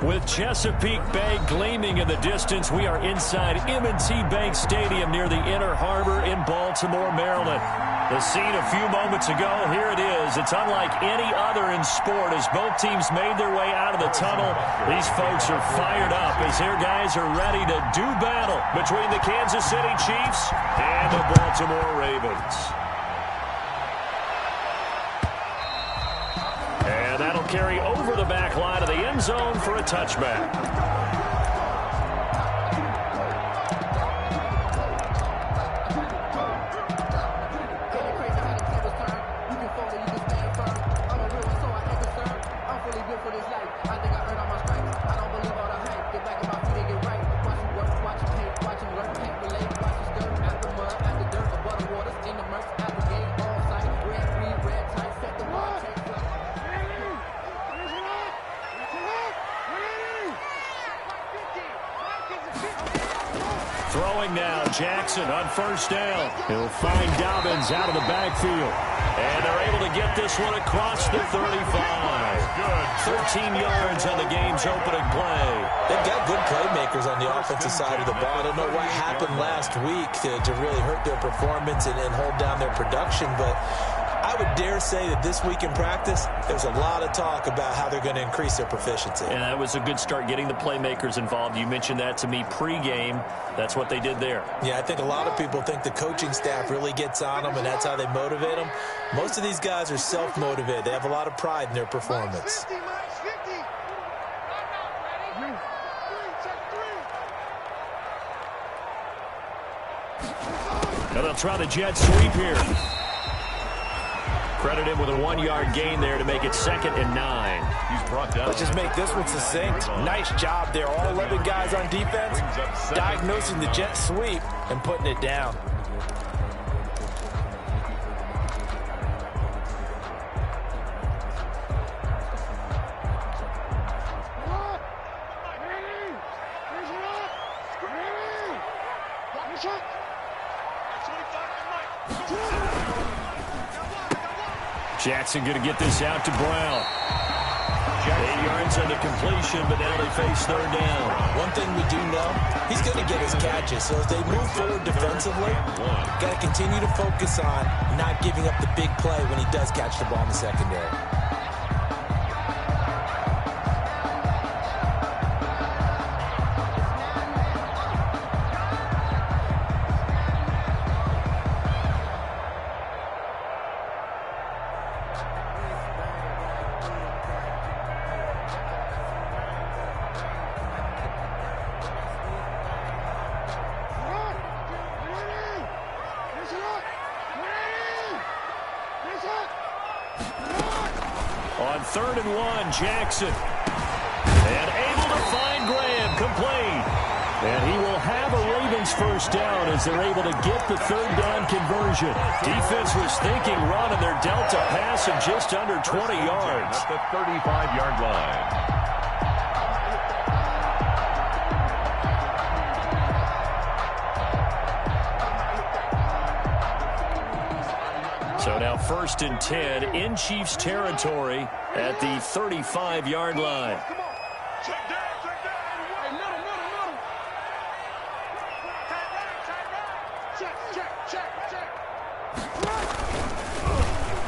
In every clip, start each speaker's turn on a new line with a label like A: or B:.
A: With Chesapeake Bay gleaming in the distance, we are inside M&T Bank Stadium near the Inner Harbor in Baltimore, Maryland. The scene a few moments ago, here it is. It's unlike any other in sport as both teams made their way out of the tunnel. These folks are fired up as their guys are ready to do battle between the Kansas City Chiefs and the Baltimore Ravens. And that'll carry over the back line of the end zone for a touchback. Throwing now, Jackson on first down. He'll find Dobbins out of the backfield. And they're able to get this one across the 35. Good. 13 yards on the game's opening play.
B: They've got good playmakers on the offensive side of the ball. I don't know what happened last week to really hurt their performance and hold down their production, but I would dare say that this week in practice, there's a lot of talk about how they're going to increase their proficiency.
A: And that was a good start, getting the playmakers involved. You mentioned that to me pregame. That's what they did there.
B: Yeah, I think a lot of people think the coaching staff really gets on them, and that's how they motivate them. Most of these guys are self-motivated. They have a lot of pride in their performance.
A: Now they'll try the jet sweep here. Credit him with a 1-yard gain there to make it 2nd and 9. He's brought down.
C: Let's just make this one succinct. Nice job there. All 11 guys on defense diagnosing the jet sweep and putting it down.
A: Jackson going to get this out to Brown. 8 yards on the completion, but now they face 3rd down.
B: One thing we do know, he's going to get his catches. So as they move forward defensively, got to continue to focus on not giving up the big play when he does catch the ball in the secondary.
A: On 3rd and 1, Jackson. And able to find Graham, complete. And he will have a Ravens first down as they're able to get the 3rd down conversion. Defense was thinking run, and they're dealt a pass of just under 20 yards.
D: At the 35-yard line.
A: So now 1st and 10 in Chiefs territory at the 35-yard line.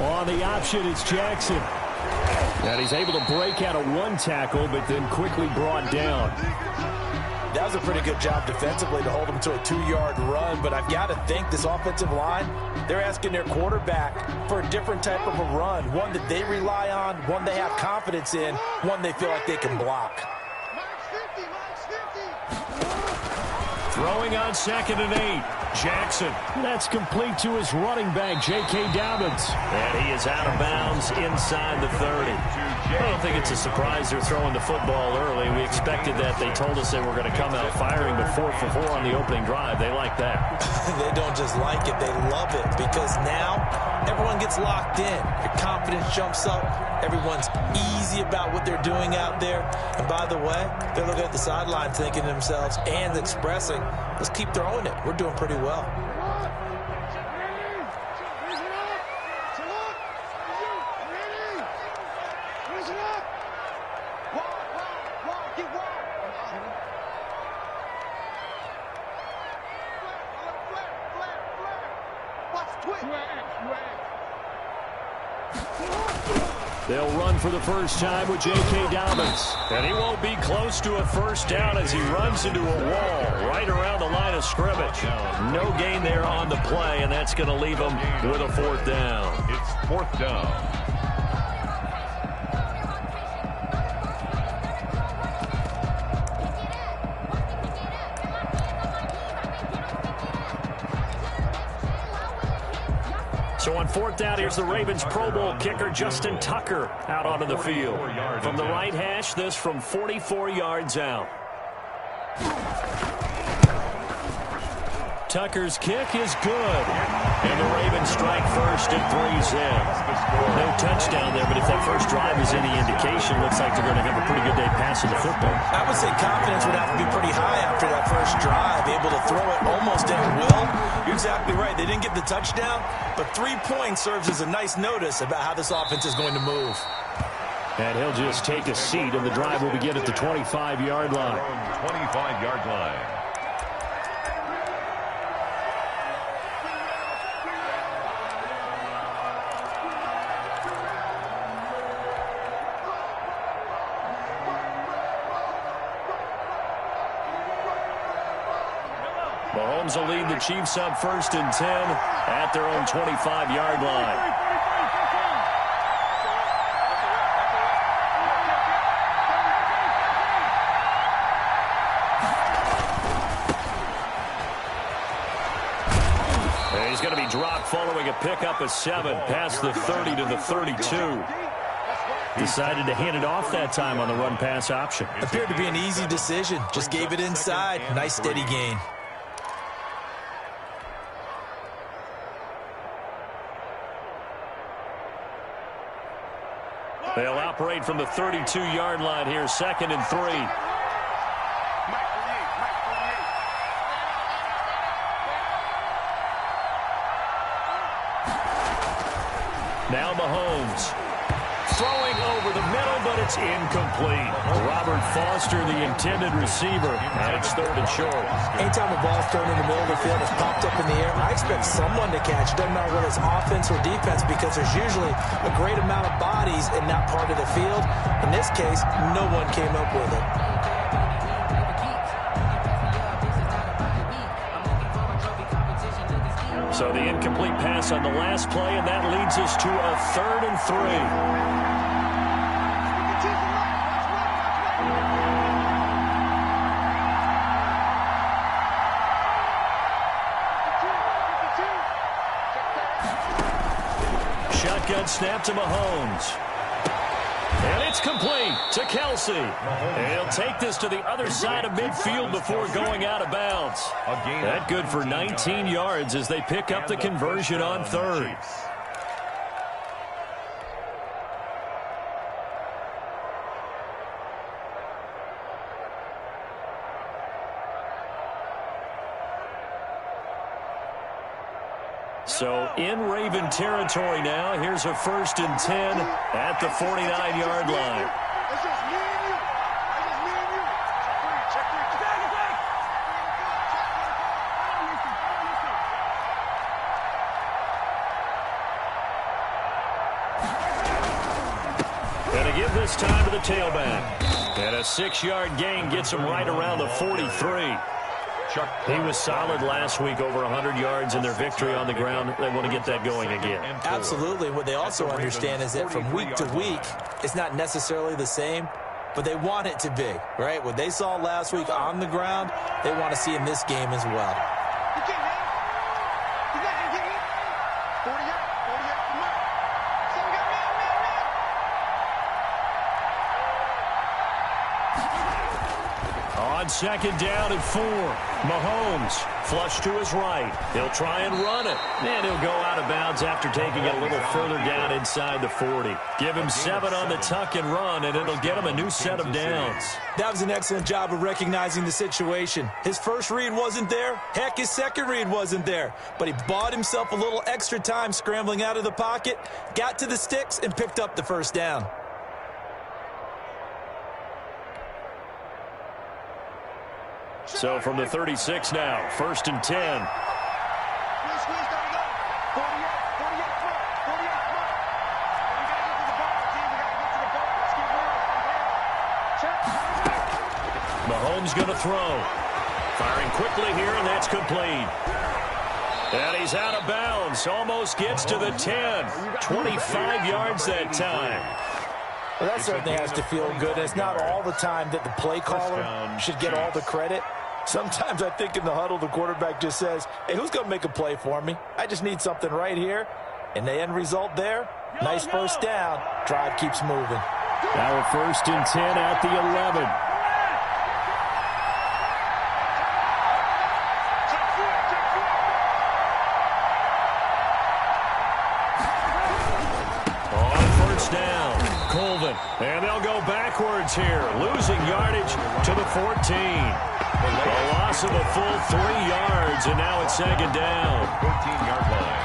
A: On the option, it's Jackson. And he's able to break out of 1 tackle, but then quickly brought down.
C: That was a pretty good job defensively to hold him to a 2-yard run, but I've got to think this offensive line, they're asking their quarterback for a different type of a run, one that they rely on, one they have confidence in, one they feel like they can block.
A: Throwing on 2nd and 8, Jackson. That's complete to his running back, J.K. Dobbins. And he is out of bounds inside the 30. I don't think it's a surprise they're throwing the football early. We expected that. They told us they were going to come out firing, but 4 for 4 on the opening drive. They like that.
B: They don't just like it, they love it, because now everyone gets locked in. Your confidence jumps up. Everyone's easy about what they're doing out there. And by the way, they're looking at the sideline thinking to themselves and expressing, let's keep throwing it. We're doing pretty well.
A: They'll run for the first time with J.K. Dobbins. And he won't be close to a first down as he runs into a wall right around the line of scrimmage. No gain there on the play, and that's going to leave him with a fourth down.
D: It's fourth down.
A: So on fourth down, here's the Ravens Pro Bowl kicker Justin Tucker out onto the field. From the right hash, this from 44 yards out. Tucker's kick is good. And the Ravens strike first and 3's in. No touchdown there, but if that first drive is any indication, looks like they're going to have a pretty good day passing the football.
B: I would say confidence would have to be pretty high after that first drive, able to throw it almost at will. You're exactly right. They didn't get the touchdown, but 3 points serves as a nice notice about how this offense is going to move.
A: And he'll just take a seat, and the drive will begin at the 25-yard line.
D: 25-yard line.
A: Mahomes will lead the Chiefs up first and 10 at their own 25-yard line. And he's going to be dropped following a pickup of 7 past the 30 to the 32. Decided to hand it off that time on the run-pass option.
B: Appeared to be an easy decision. Just gave it inside. Nice steady gain.
A: They'll operate from the 32-yard line here, 2nd and 3. Now Mahomes. Throwing over the middle, but it's incomplete. Robert Foster, the intended receiver, and it's 3rd and short.
B: Anytime a ball's thrown in the middle of the field, it's popped up in the air, I expect someone to catch it. Doesn't matter whether it's offense or defense, because there's usually a great amount of bodies in that part of the field. In this case, no one came up with it.
A: So the incomplete pass on the last play, and that leads us to a 3rd and 3. Shotgun snap to Mahomes. And it's complete to Kelsey. And he'll take this to the other side of midfield before going out of bounds. That good for 19 yards as they pick up the conversion on 3rd. So in Raven territory now, here's a 1st and 10 at the 49-yard line. And to give this time to the tailback. And a 6-yard gain gets him right around the 43. He was solid last week, over 100 yards in their victory on the ground. They want to get that going again.
B: Absolutely. What they also understand is that from week to week, it's not necessarily the same, but they want it to be, right? What they saw last week on the ground, they want to see in this game as well. On 2nd down and 4, Mahomes flush to his right. He'll try and run it, and he'll go out of bounds after taking it a little further down inside the 40. Give him 7 on the tuck and run, and it'll get him a new set of downs. That was an excellent job of recognizing the situation. His first read wasn't there. Heck, his second read wasn't there. But he bought himself a little extra time scrambling out of the pocket, got to the sticks, and picked up the first down.
A: So from the 36 now, 1st and 10. Mahomes going to throw. Firing quickly here, and that's complete. And he's out of bounds. Almost gets to the 10. 25 yards that time.
C: Well, that certainly has to feel good. And it's not all the time that the play caller should get all the credit. Sometimes I think in the huddle, the quarterback just says, hey, who's going to make a play for me? I just need something right here. And the end result there, nice first down. Drive keeps moving.
A: Now a 1st and 10 at the 11. On 1st down, Colvin. And they'll go backwards here, losing yardage to the 14. A loss of a full 3 yards, and now it's 2nd down.
D: 14-yard line.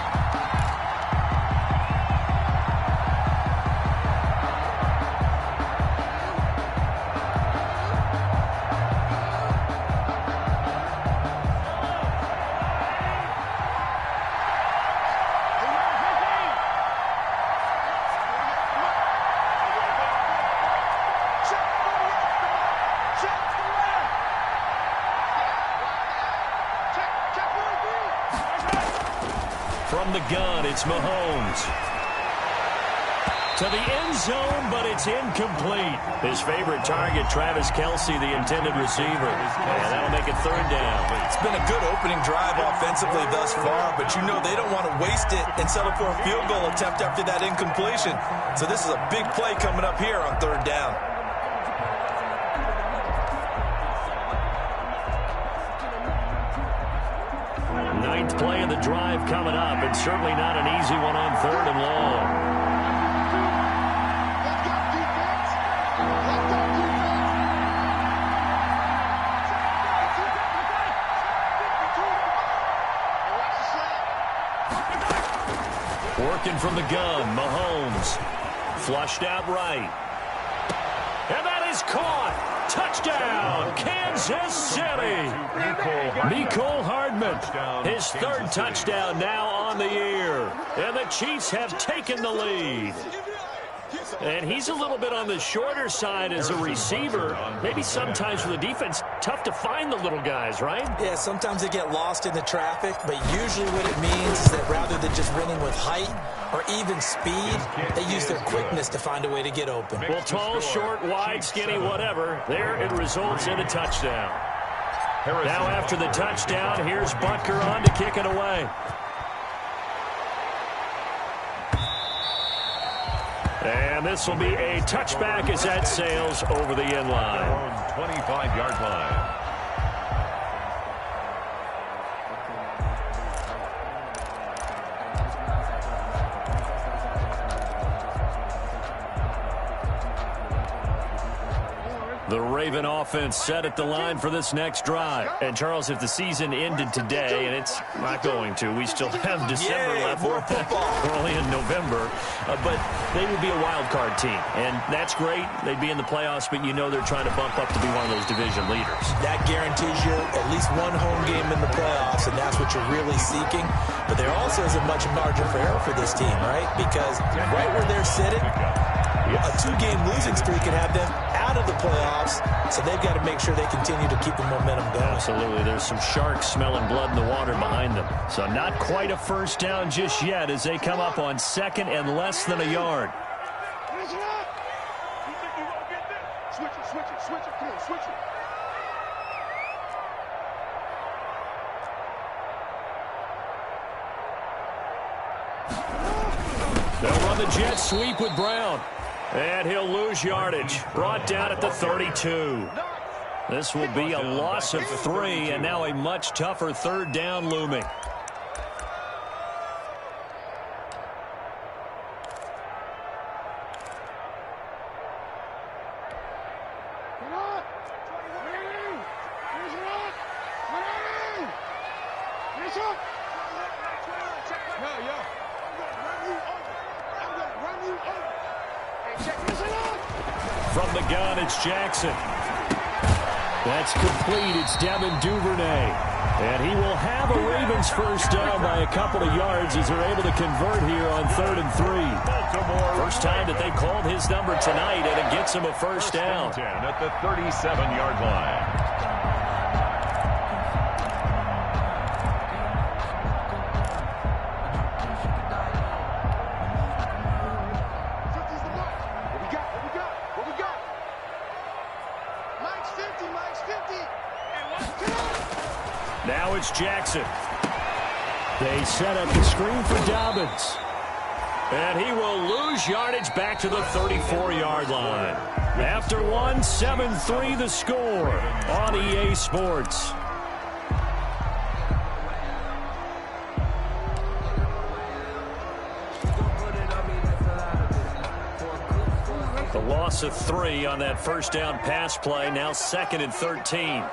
A: From the gun, it's Mahomes. To the end zone, but it's incomplete. His favorite target, Travis Kelce, the intended receiver. And that'll make it 3rd down.
B: It's been a good opening drive offensively thus far, but you know they don't want to waste it and settle for a field goal attempt after that incompletion. So this is a big play coming up here on 3rd down.
A: Ninth play of the drive coming up, and certainly not an easy one on 3rd and long. Working from the gun, Mahomes. Flushed out right. And that is caught. Touchdown, Kansas City. Mecole Hardman, his 3rd touchdown now on the year. And the Chiefs have taken the lead. And he's a little bit on the shorter side as a receiver. Maybe sometimes for the defense, tough to find the little guys, right?
B: Yeah, sometimes they get lost in the traffic, but usually what it means is that rather than just winning with height or even speed, they use their quickness to find a way to get open.
A: Well, tall, short, wide, skinny, whatever, there it results in a touchdown. Now after the touchdown, here's Butker on to kick it away. And this will be a touchback as that sails over the end line.
D: 25-yard line.
A: The Raven offense set at the line for this next drive. And, Charles, if the season ended today, and it's not going to, we still have December left.
B: More football.
A: We're only in November. But they would be a wild card team. And that's great. They'd be in the playoffs, but you know they're trying to bump up to be one of those division leaders.
B: That guarantees you at least one home game in the playoffs, and that's what you're really seeking. But there also isn't much margin for error for this team, right? Because right where they're sitting, a 2-game losing streak could have them out of the playoffs, so they've got to make sure they continue to keep the momentum going.
A: Absolutely. There's some sharks smelling blood in the water behind them. So not quite a 1st down just yet as they come up on 2nd and less than a yard. They'll run the jet sweep with Brown. And he'll lose yardage. Brought down at the 32. This will be a loss of 3, and now a much tougher 3rd down looming. From the gun, it's Jackson. That's complete. It's Devin Duvernay. And he will have a Ravens 1st down by a couple of yards as they're able to convert here on 3rd and 3. First time that they called his number tonight, and it gets him a first down.
D: 10 at the 37-yard line.
A: Now it's Jackson. They set up the screen for Dobbins. And he will lose yardage back to the 34-yard line. After one, 7-3 the score on EA Sports. The loss of 3 on that first down pass play. Now 2nd and 13.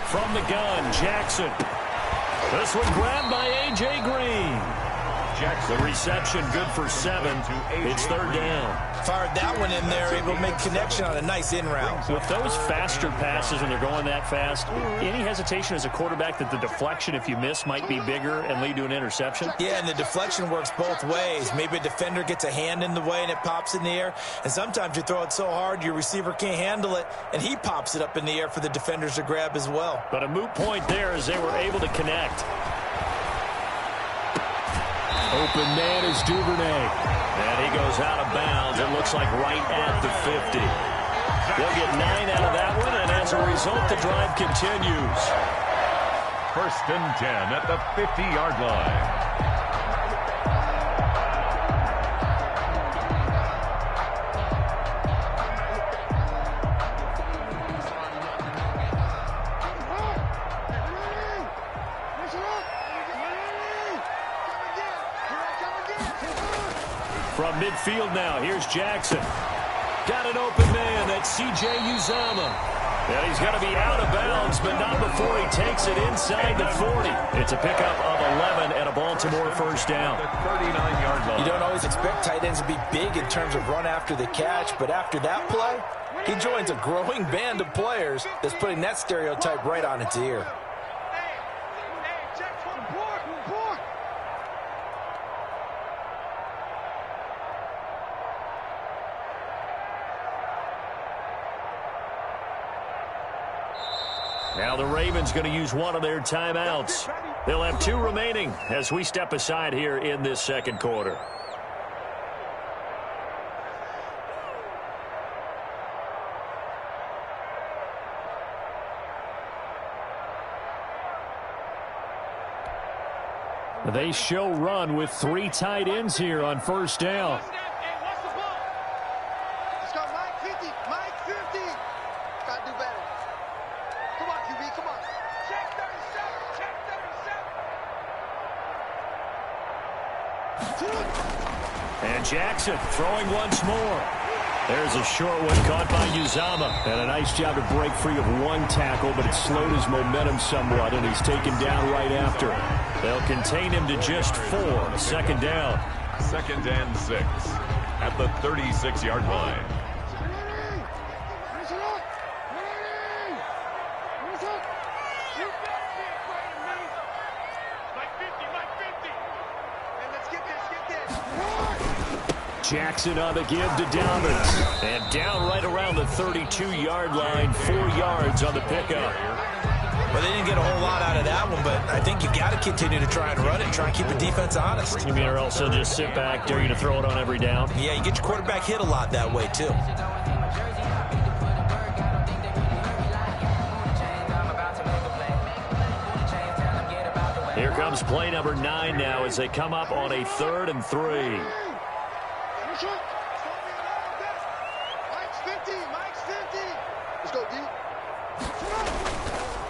A: From the gun, Jackson. This one grabbed by A.J. Green. The reception good for 7. It's 3rd down.
B: Fired that one in there, able to make connection on a nice in route.
A: With those faster passes when they're going that fast, any hesitation as a quarterback that the deflection, if you miss, might be bigger and lead to an interception?
B: Yeah, and the deflection works both ways. Maybe a defender gets a hand in the way and it pops in the air. And sometimes you throw it so hard your receiver can't handle it, and he pops it up in the air for the defenders to grab as well.
A: But a moot point there as they were able to connect. Open man is Duvernay. And he goes out of bounds. It looks like right at the 50. They'll get 9 out of that one, and as a result, the drive continues.
D: 1st and 10 at the 50-yard line.
A: From midfield now, here's Jackson. Got an open man, that's C.J. Uzomah. And he's going to be out of bounds, but not before he takes it inside the 40. It's a pickup of 11 and a Baltimore first down.
D: The 39-yard line.
B: You don't always expect tight ends to be big in terms of run after the catch, but after that play, he joins a growing band of players that's putting that stereotype right on its ear.
A: Now the Ravens going to use one of their timeouts. They'll have 2 remaining as we step aside here in this 2nd quarter. They show run with 3 tight ends here on first down. And Jackson throwing once more. There's a short one caught by Uzomah. And a nice job to break free of 1 tackle, but it slowed his momentum somewhat, and he's taken down right after. They'll contain him to just 4. 2nd down.
D: 2nd and 6 at the 36-yard line.
A: Jackson on the give to Dobbins. And down right around the 32-yard line, 4 yards on the pickup.
B: Well, they didn't get a whole lot out of that one, but I think you got to continue to try and run it and try and keep the defense honest.
A: You mean or else they'll just sit back, dare you to throw it on every down?
B: Yeah, you get your quarterback hit a lot that way, too.
A: Here comes play number 9 now as they come up on a 3rd and 3.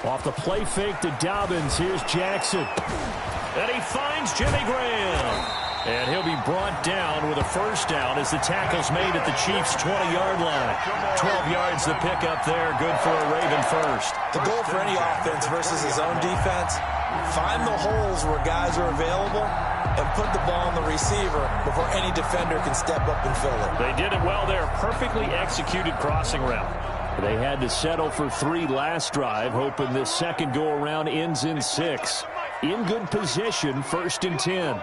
A: Off the play fake to Dobbins. Here's Jackson. And he finds Jimmy Graham. And he'll be brought down with a first down as the tackle's made at the Chiefs' 20-yard line. 12 yards the pickup there. Good for a Raven first.
B: The goal for any offense versus his own defense, find the holes where guys are available and put the ball on the receiver before any defender can step up and fill it.
A: They did it well there. Perfectly executed crossing route. They had to settle for 3 last drive, hoping this second go-around ends in 6. In good position, 1st and 10.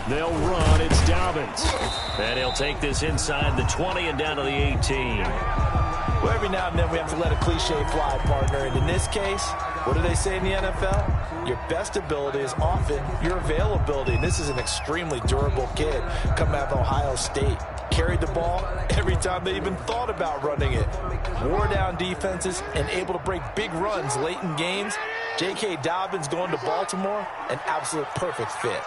A: They'll run. It's Dobbins. And he'll take this inside the 20 and down to the 18.
C: Well, every now and then we have to let a cliche fly, partner. And in this case, what do they say in the NFL? Your best ability is often your availability. And this is an extremely durable kid coming out of Ohio State. Carried the ball every time they even thought about running it. Wore down defenses and able to break big runs late in games. J.K. Dobbins going to Baltimore, an absolute perfect fit.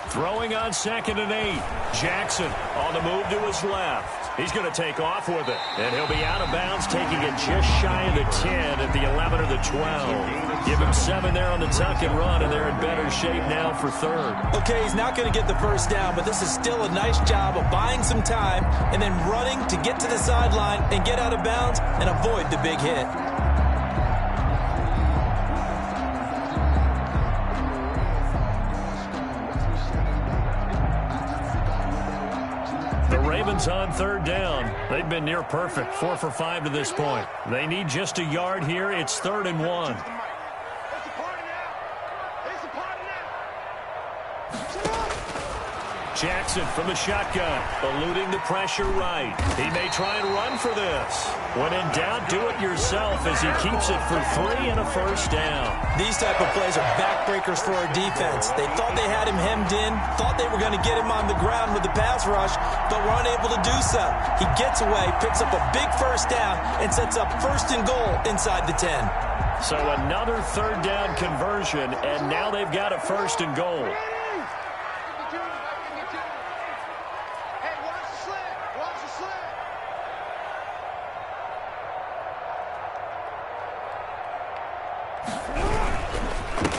A: Throwing on 2nd and 8. Jackson on the move to his left. He's going to take off with it. And he'll be out of bounds, taking it just shy of the 10 at the 11 or the 12. Give him 7 there on the tuck and run, and they're in better shape now for 3rd.
B: Okay, he's not going to get the first down, but this is still a nice job of buying some time and then running to get to the sideline and get out of bounds and avoid the big hit.
A: On 3rd down. They've been near perfect. 4 for 5 to this point. They need just a yard here. It's 3rd and 1. Jackson from the shotgun, eluding the pressure right. He may try and run for this. When in doubt, do it yourself as he keeps it for 3 and a first down.
B: These type of plays are backbreakers for our defense. They thought they had him hemmed in, thought they were going to get him on the ground with the pass rush, but were unable to do so. He gets away, picks up a big first down, and sets up 1st and goal inside the 10.
A: So another 3rd down conversion, and now they've got a 1st and goal.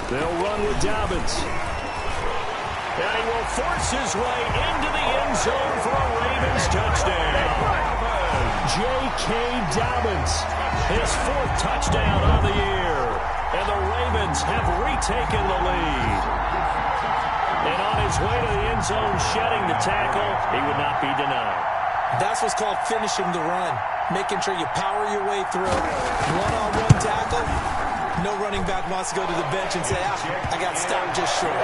A: They'll run with Dobbins. And he will force his way into the end zone for a Ravens touchdown. J.K. Dobbins, his 4th touchdown on the year. And the Ravens have retaken the lead. And on his way to the end zone, shedding the tackle, he would not be denied.
B: That's what's called finishing the run. Making sure you power your way through. One-on-one tackle. No running back wants to go to the bench and say, I got stopped just short.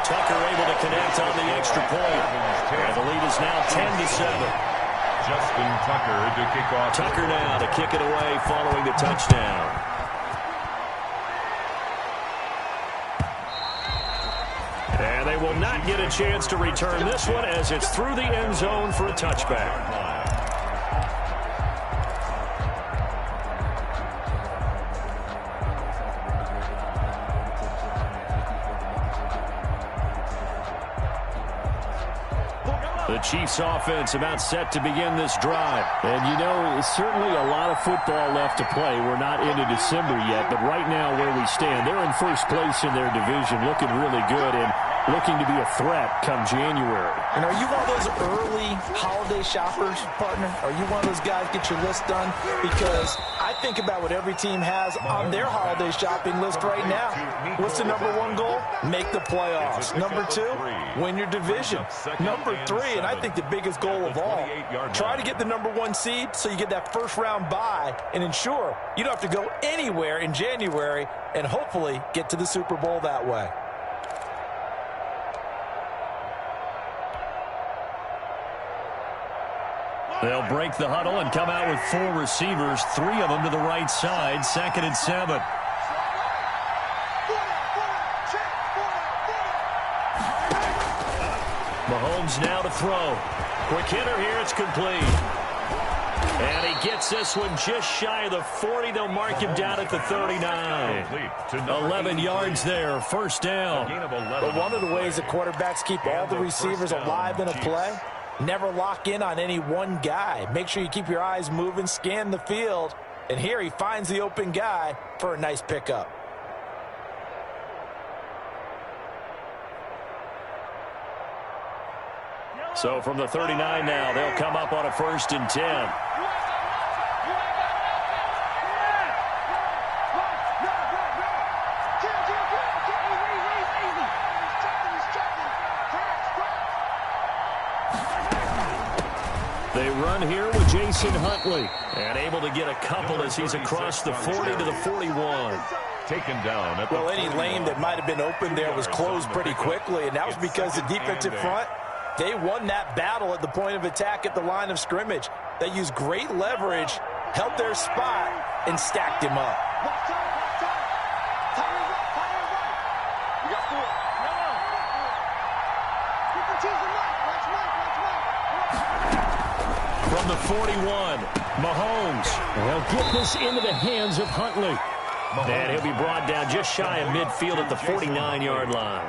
A: Tucker able to connect on the extra point. And the lead is now 10-7.
D: Justin Tucker to kick off.
A: Tucker now to kick it away following the touchdown. And they will not get a chance to return this one as it's through the end zone for a touchback. The Chiefs offense about set to begin this drive.
E: And you know, certainly a lot of football left to play. We're not into December yet, but right now where we stand, they're in first place in their division, looking really good and looking to be a threat come January.
C: And are you one of those early holiday shoppers, partner? Are you one of those guys get your list done? Because I think about what every team has on their holiday shopping list right now. What's the #1 goal? Make the playoffs. #2, win your division. #3, and I think the biggest goal of all, try to get the #1 seed so you get that first-round bye and ensure you don't have to go anywhere in January and hopefully get to the Super Bowl that way.
A: They'll break the huddle and come out with 4 receivers, 3 of them to the right side, 2nd and 7. Mahomes now to throw. Quick hitter here, it's complete. And he gets this one just shy of the 40. They'll mark him down at the 39. 11 yards there, first down.
C: But one of the ways that quarterbacks keep all the receivers alive in a play, never lock in on any one guy. Make sure you keep your eyes moving, scan the field. And here he finds the open guy for a nice pickup.
A: So from the 39 now, they'll come up on a 1st and 10. They run here with Jason Huntley. And able to get a couple as he's across the 40 to the 41.
D: Taken down at
C: well, any lane that might have been open there was closed pretty quickly, and that was because the defensive front, they won that battle at the point of attack at the line of scrimmage. They used great leverage, held their spot, and stacked him up.
A: From the 41, Mahomes.
E: They'll get this into the hands of Huntley.
A: And he'll be brought down just shy of midfield at the 49-yard line.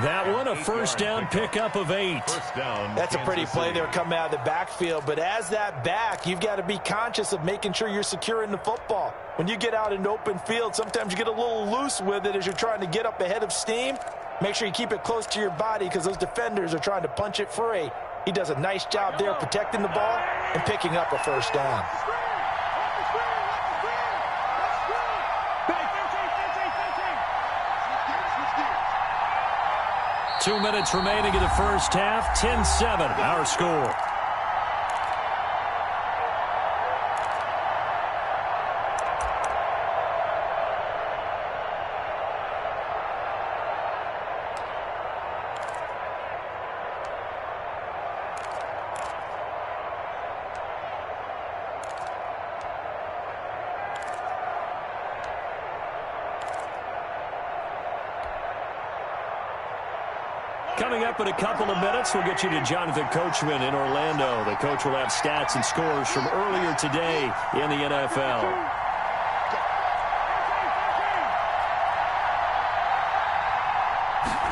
A: That one, a first down pickup of 8.
C: That's a pretty play there coming out of the backfield. But as that back, you've got to be conscious of making sure you're securing the football. When you get out in open field, sometimes you get a little loose with it as you're trying to get up ahead of steam. Make sure you keep it close to your body because those defenders are trying to punch it free. He does a nice job there protecting the ball and picking up a first down.
A: 2 minutes remaining in the first half. 10-7, our score. Coming up in a couple of minutes, we'll get you to Jonathan Coachman in Orlando. The coach will have stats and scores from earlier today in the NFL.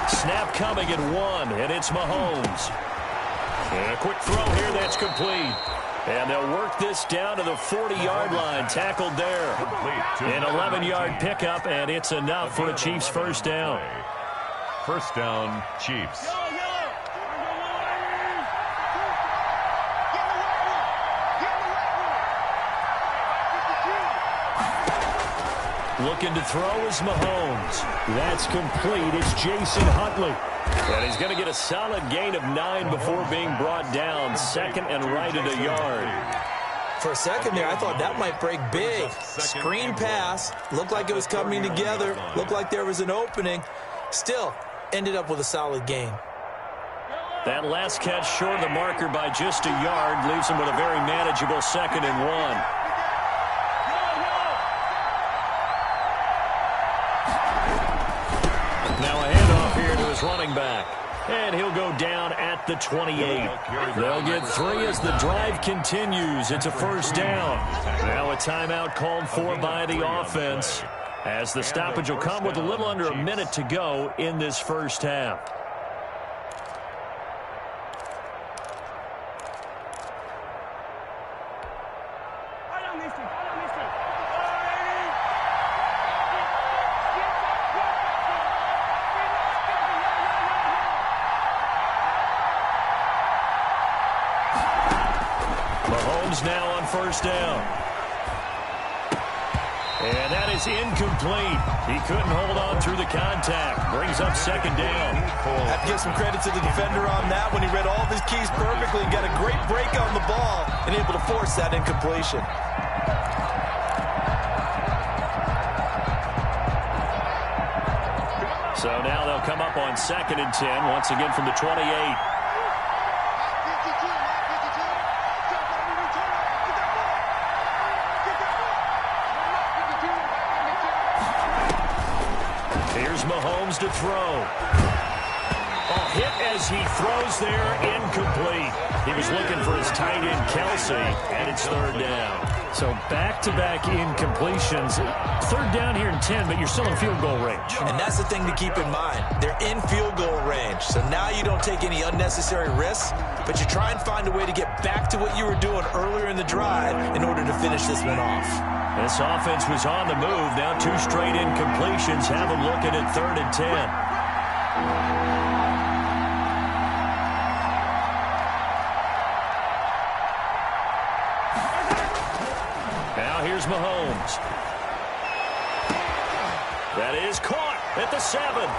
A: Snap coming at 1, and it's Mahomes. And a quick throw here that's complete. And they'll work this down to the 40-yard line, tackled there. An 11-yard pickup, and it's enough for a Chiefs first down.
D: First down, Chiefs.
A: Looking to throw is Mahomes.
E: That's complete. It's Jason Huntley.
A: And he's going to get a solid gain of 9 before being brought down. Second and right at a yard.
B: For a second there, I thought that might break big. Screen pass. Looked like it was coming together. Looked like there was an opening. Still, ended up with a solid gain.
A: That last catch short of the marker by just a yard leaves him with a very manageable 2nd and 1. Now a handoff here to his running back. And he'll go down at the 28. They'll get 3 as the drive continues. It's a first down. Now a timeout called for by the offense, as the stoppage will come with a little under a minute to go in this first half. Mahomes now on first down. And that is incomplete. He couldn't hold on through the contact. Brings up second down.
C: I have to give some credit to the defender on that when he read all of his keys perfectly and got a great break on the ball and able to force that incompletion.
A: So now they'll come up on 2nd and 10, once again from the 28. Here's Mahomes to throw. A hit as he throws there, incomplete. He was looking for his tight end, Kelsey, and it's 3rd down.
E: So back-to-back incompletions. 3rd down here in 10, but you're still in field goal range.
B: And that's the thing to keep in mind. They're in field goal range. So now you don't take any unnecessary risks, but you try and find a way to get back to what you were doing earlier in the drive in order to finish this one off.
A: This offense was on the move. Now 2 straight incompletions have them looking at 3rd and 10. Now here's Mahomes. That is caught at the 7.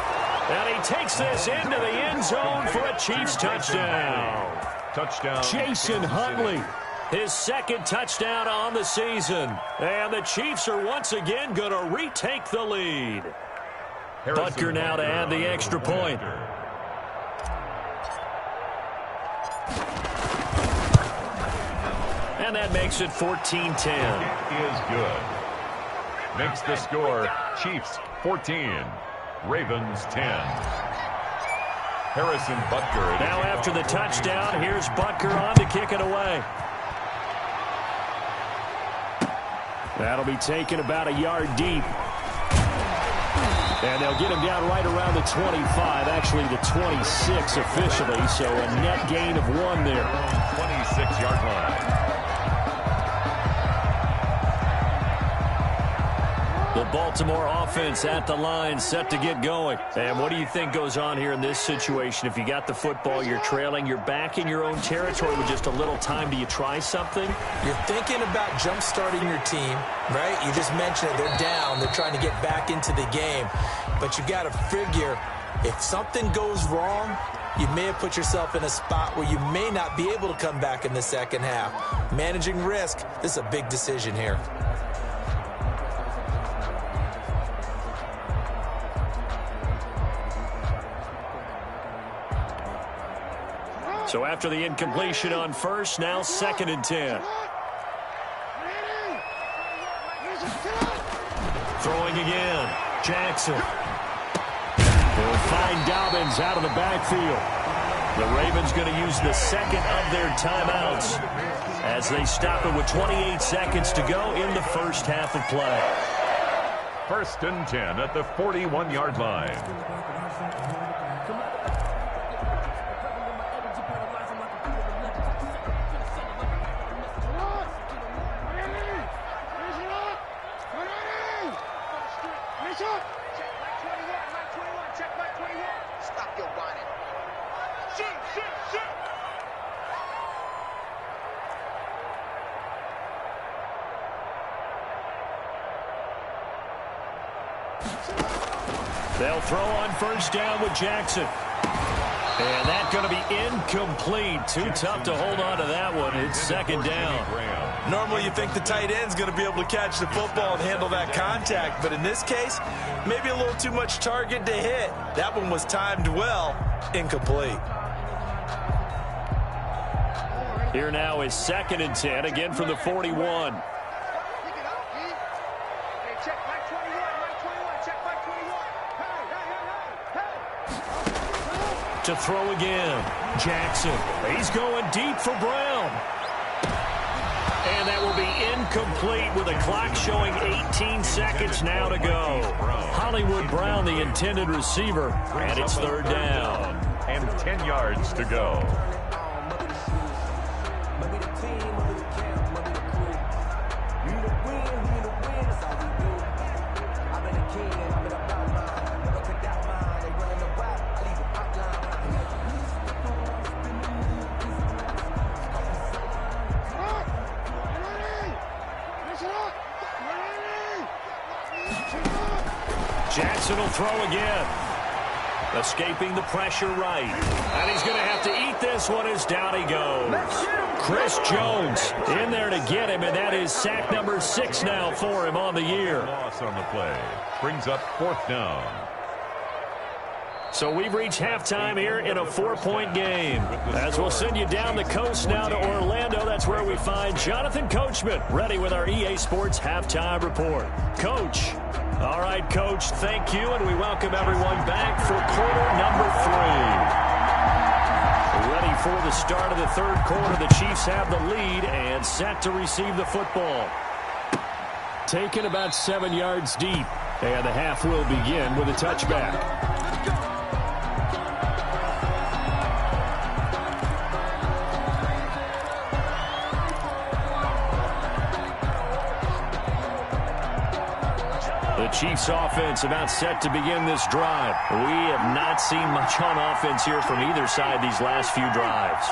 A: And he takes this into the end zone for a Chiefs touchdown.
D: Touchdown,
A: Jason Huntley, his second touchdown on the season. And the Chiefs are once again going to retake the lead. Butker now to add the extra point. And that makes it 14-10.
D: Is good. Makes the score Chiefs 14, Ravens 10. Harrison Butker.
A: Now after the touchdown, here's Butker on to kick it away. That'll be taken about a yard deep. And they'll get him down right around the 25, actually the 26 officially, so a net gain of 1 there.
D: 26-yard line.
A: The Baltimore offense at the line, set to get going. And what do you think goes on here in this situation? If you got the football, you're trailing, you're back in your own territory with just a little time. Do you try something?
B: You're thinking about jump-starting your team, right? You just mentioned it. They're down. They're trying to get back into the game. But you got to figure, if something goes wrong, you may have put yourself in a spot where you may not be able to come back in the second half. Managing risk, this is a big decision here.
A: So after the incompletion on first, now 2nd and 10. Throwing again. Jackson. They'll find Dobbins out of the backfield. The Ravens going to use the second of their timeouts as they stop it with 28 seconds to go in the first half of play.
D: 1st and 10 at the 41-yard line.
A: They'll throw on first down with Jackson. And that's going to be incomplete. Too tough to hold on to that one. It's 2nd down.
B: Normally you think the tight end's going to be able to catch the football and handle that contact. But in this case, maybe a little too much target to hit. That one was timed well. Incomplete.
A: Here now is 2nd and 10, again from the 41. To throw again. Jackson. He's going deep for Brown. And that will be incomplete with the clock showing 18 seconds now to go. Hollywood Brown, the intended receiver, and it's 3rd down.
D: And 10 yards to go.
A: Jackson will throw again. Escaping the pressure right. And he's going to have to eat this one as down he goes. Chris Jones in there to get him, and that is sack number 6 now for him on the year.
D: Loss on the play. Brings up 4th down.
A: So we've reached halftime here in a 4-point game. As we'll send you down the coast now to Orlando, that's where we find Jonathan Coachman ready with our EA Sports Halftime Report. Coach. All right, Coach, thank you, and we welcome everyone back for quarter number 3. Ready for the start of the 3rd quarter. The Chiefs have the lead and set to receive the football. Taken about 7 yards deep, and the half will begin with a touchback. Chiefs offense about set to begin this drive. We have not seen much on offense here from either side these last few drives.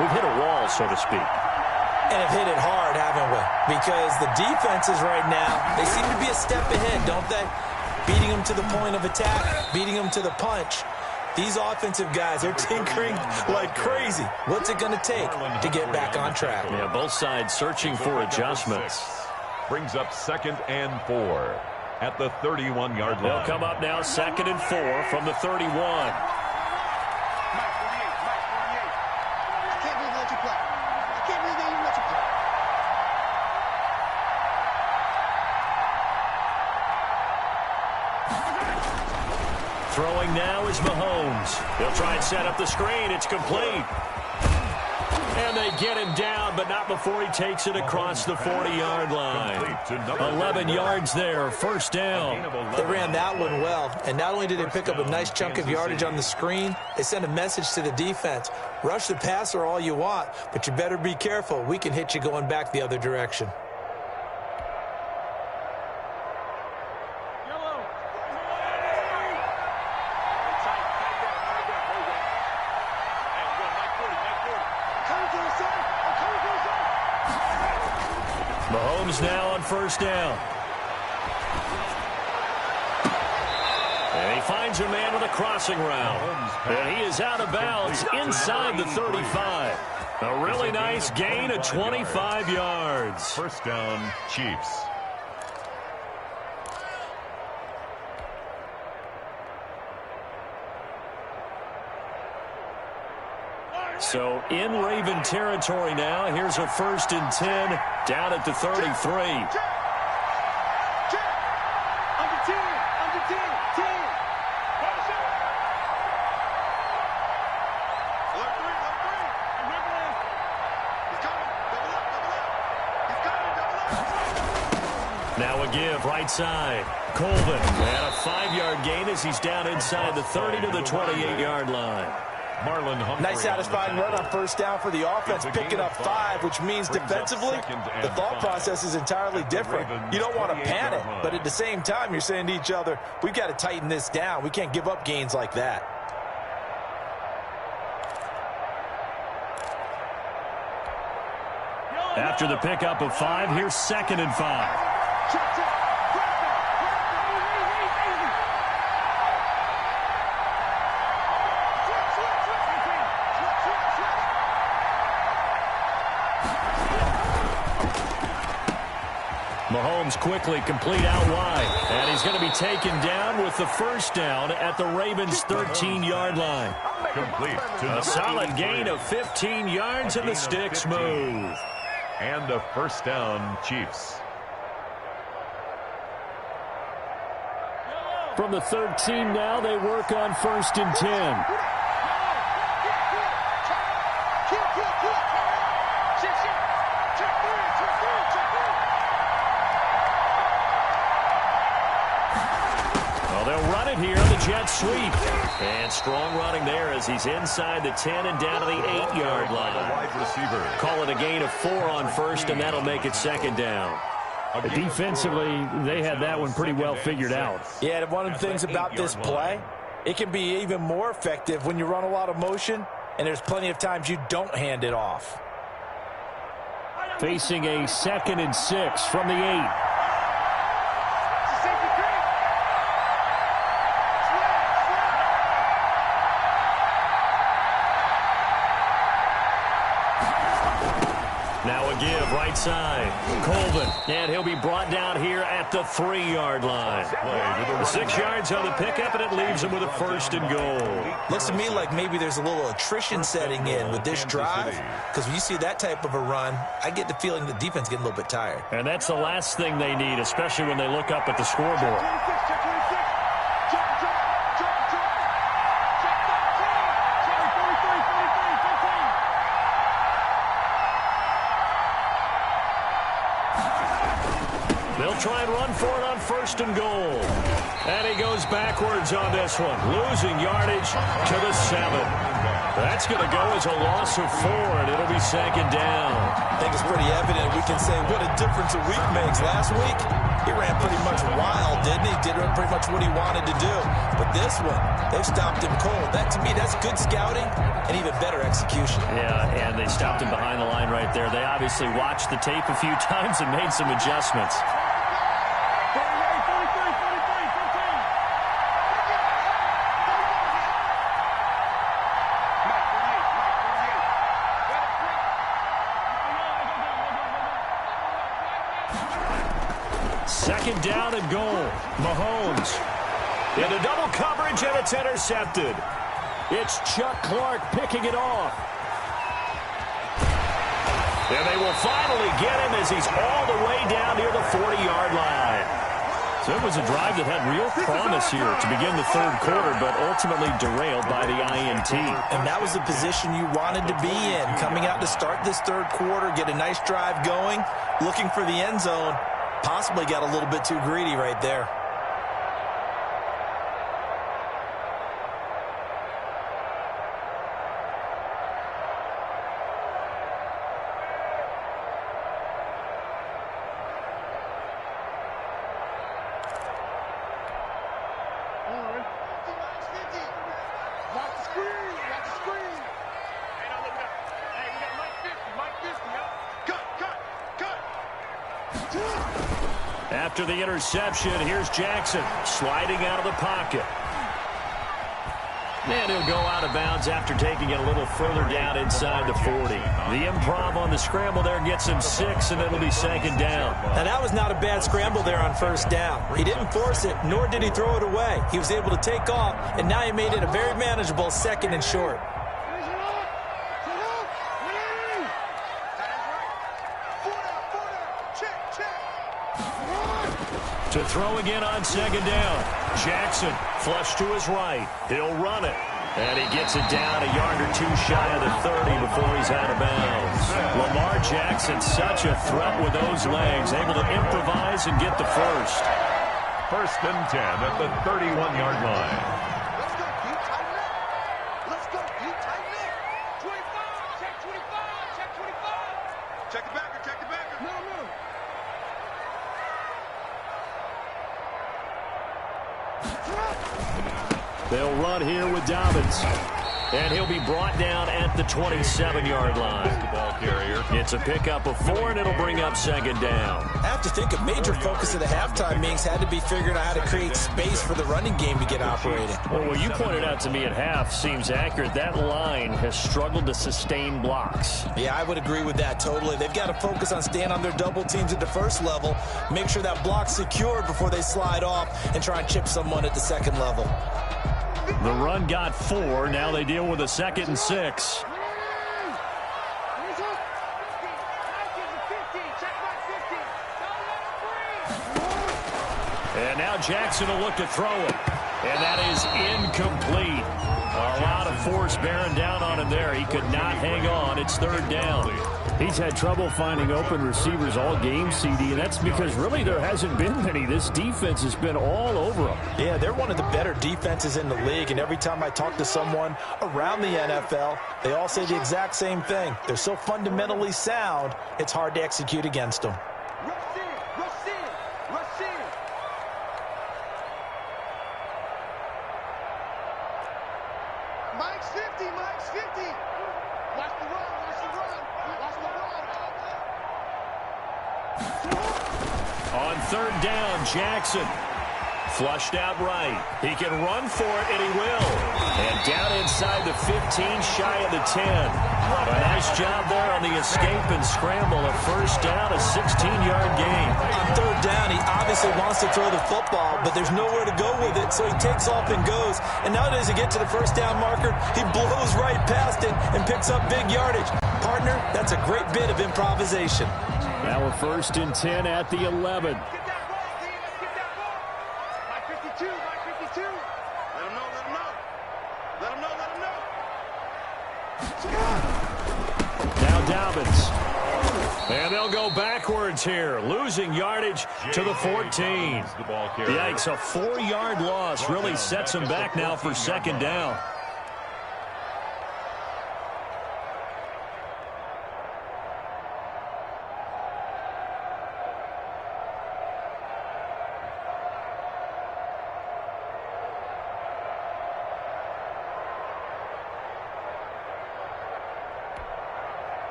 A: We've hit a wall, so to speak.
B: And have hit it hard, haven't we? Because the defenses right now, they seem to be a step ahead, don't they? Beating them to the point of attack, beating them to the punch. These offensive guys, they're tinkering like crazy. What's it going to take to get back on track?
A: Yeah, both sides searching for adjustments.
D: Brings up 2nd and 4 at the 31-yard line.
A: They'll come up now 2nd and 4 from the 31. Throwing now is Mahomes. He'll try and set up the screen. It's complete. And they get him down, but not before he takes it across the 40-yard line. 11 yards there, first down.
B: They ran that one well, and not only did they pick up a nice chunk of yardage on the screen, they sent a message to the defense. Rush the passer all you want, but you better be careful. We can hit you going back the other direction.
A: Mahomes now on first down. And he finds a man with a crossing route. And he is out of bounds inside the 35. A really nice gain of 25 yards.
D: First down, Chiefs.
A: So in Raven territory now. Here's a 1st and 10 down at the 33. Now a give right side. Colvin and a 5-yard gain as he's down inside the 30 to the 28-yard line.
D: Marlon Humphrey.
C: Nice satisfying run on first down for the offense, picking up 5, which means defensively, the thought process is entirely different. You don't want to panic, but at the same time, you're saying to each other, we've got to tighten this down. We can't give up gains like that.
A: After the pickup of 5, here's 2nd and 5. Mahomes quickly complete out wide. And he's going to be taken down with the first down at the Ravens' 13-yard line.
D: Complete to
A: a solid gain of 15 yards and the sticks move.
D: And a first down, Chiefs.
E: From the 13 now, they work on 1st and 10.
A: They'll run it here, the jet sweep. And strong running there as he's inside the 10 and down to the 8-yard line.
D: Wide receiver.
A: Call it a gain of 4 on first, and that'll make it 2nd down.
E: Defensively, they had that one pretty well figured out.
C: Yeah, and one of the things about this play, it can be even more effective when you run a lot of motion, and there's plenty of times you don't hand it off.
E: Facing a 2nd and 6 from the 8.
A: Now a give right side. Colvin. And he'll be brought down here at the 3-yard line. 6 yards on the pickup, and it leaves him with a 1st and goal.
B: Looks to me like maybe there's a little attrition setting in with this drive, because when you see that type of a run, I get the feeling the defense getting a little bit tired.
A: And that's the last thing they need, especially when they look up at the scoreboard. They'll try and run for it on 1st and goal. And he goes backwards on this one, losing yardage to the 7. That's going to go as a loss of 4, and it'll be 2nd down.
B: I think it's pretty evident. We can say what a difference a week makes. Last week, he ran pretty much wild, didn't he? Did pretty much what he wanted to do. But this one, they've stopped him cold. That, to me, that's good scouting and even better execution.
A: Yeah, and they stopped him behind the line right there. They obviously watched the tape a few times and made some adjustments. second down and goal. Mahomes into double coverage, and it's intercepted. It's Chuck Clark picking it off. And they will finally get him as he's all the way down near the 40-yard line. So it was a drive that had real promise here to begin the third quarter, but ultimately derailed by the INT.
B: And that was the position you wanted to be in, coming out to start this third quarter, get a nice drive going, looking for the end zone. Possibly got a little bit too greedy right there.
A: After the interception, here's Jackson sliding out of the pocket. And he'll go out of bounds after taking it a little further down inside the 40. The improv on the scramble there gets him 6, and it'll be second down.
B: Now, that was not a bad scramble there on first down. He didn't force it, nor did he throw it away. He was able to take off, and now he made it a very manageable second and short.
A: To throw again on second down. Jackson flush to his right. He'll run it. And he gets it down a yard or two shy of the 30 before he's out of bounds. Lamar Jackson, such a threat with those legs, able to improvise and get the first.
D: First and 10 at the 31-yard line.
F: Let's go, Pete. Tighten up. Let's go, Pete. Tighten up. 25. Check 25. Check 25. Check the backer. Check the backer. No.
A: They'll run here with Dobbins. And he'll be brought down at the 27-yard line. It's a pickup of 4, and it'll bring up second down.
B: I have to think a major focus of the halftime meetings had to be figuring out how to create space for the running game to get operating.
A: Well, what you pointed out to me at half seems accurate. That line has struggled to sustain blocks.
B: Yeah, I would agree with that totally. They've got to focus on staying on their double teams at the first level, make sure that block's secured before they slide off and try and chip someone at the second level.
A: The run got 4. Now they deal with a 2nd and 6. And now Jackson will look to throw it. And that is incomplete. A lot of force bearing down on him there. He could not hang on. It's third down.
E: He's had trouble finding open receivers all game, CD, and that's because really there hasn't been many. This defense has been all over him.
B: Yeah, they're one of the better defenses in the league, and every time I talk to someone around the NFL, they all say the exact same thing. They're so fundamentally sound, it's hard to execute against them.
F: Rush in. Rush in. Rush in. Mike's 50. Mike's 50. Watch the run. Watch the run. Watch the run.
A: On third down, Jackson flushed out right. He can run for it, and he will. And down inside the 15, shy of the 10. A nice job there on the escape and scramble. A first down, a 16-yard gain.
B: On third down, he obviously wants to throw the football, but there's nowhere to go with it, so he takes off and goes. And nowadays, he get to the first down marker, he blows right past it and picks up big yardage. Partner, that's a great bit of improvisation.
E: Now a first and 10 at the 11.
F: Get that ball, team. Let's get that ball. Mike 52. Mike 52. Let him know. Let him know. Let him know. Let him know.
A: Now Dobbins. And they'll go backwards here, losing yardage to the 14. Yikes, a 4-yard loss really sets them back now for second down.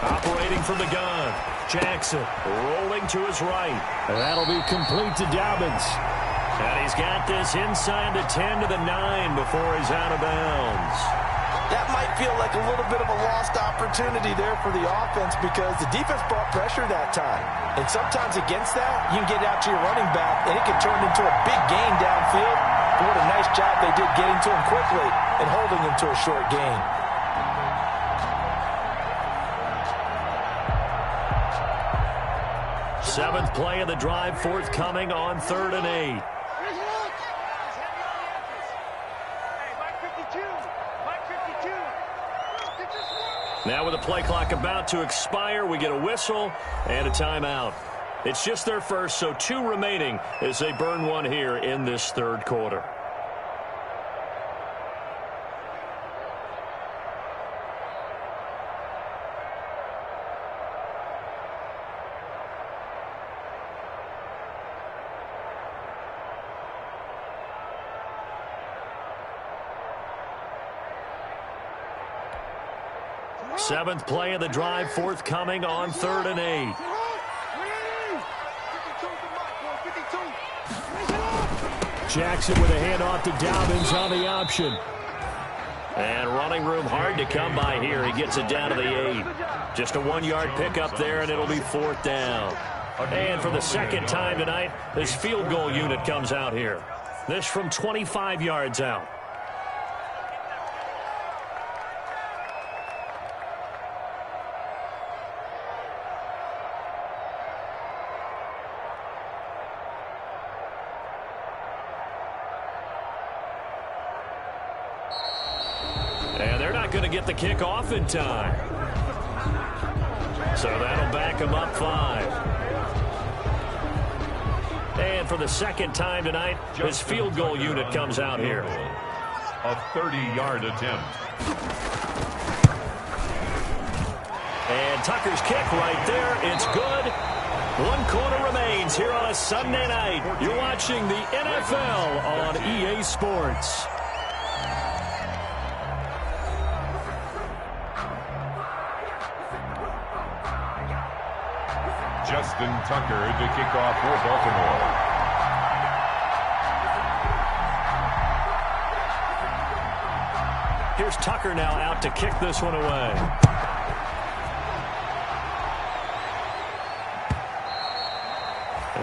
A: Operating from the gun, Jackson rolling to his right.
E: And that'll be complete to Dobbins.
A: And he's got this inside the 10 to the 9 before he's out of bounds.
C: That might feel like a little bit of a lost opportunity there for the offense because the defense brought pressure that time. And sometimes against that, you can get out to your running back, and it can turn into a big gain downfield. But what a nice job they did getting to him quickly and holding him to a short gain.
A: Seventh play of the drive forthcoming on 3rd and 8. Now with the play clock about to expire, we get a whistle and a timeout. It's just their first, so 2 remaining as they burn one here in this 3rd quarter. Seventh play of the drive forthcoming on 3rd and 8.
E: Jackson with a handoff to Dobbins on the option.
A: And running room hard to come by here. He gets it down to the 8. Just a 1-yard pickup there, and it'll be 4th down. And for the second time tonight, this field goal unit comes out here. This from 25 yards out. And they're not going to get the kick off in time. So that'll back them up 5. And for the second time tonight, his field goal unit comes out here.
D: A 30-yard attempt.
A: And Tucker's kick right there. It's good. 1 quarter remains here on a Sunday night. You're watching the NFL on EA Sports.
D: Justin Tucker to kick off for Baltimore.
A: Here's Tucker now out to kick this one away.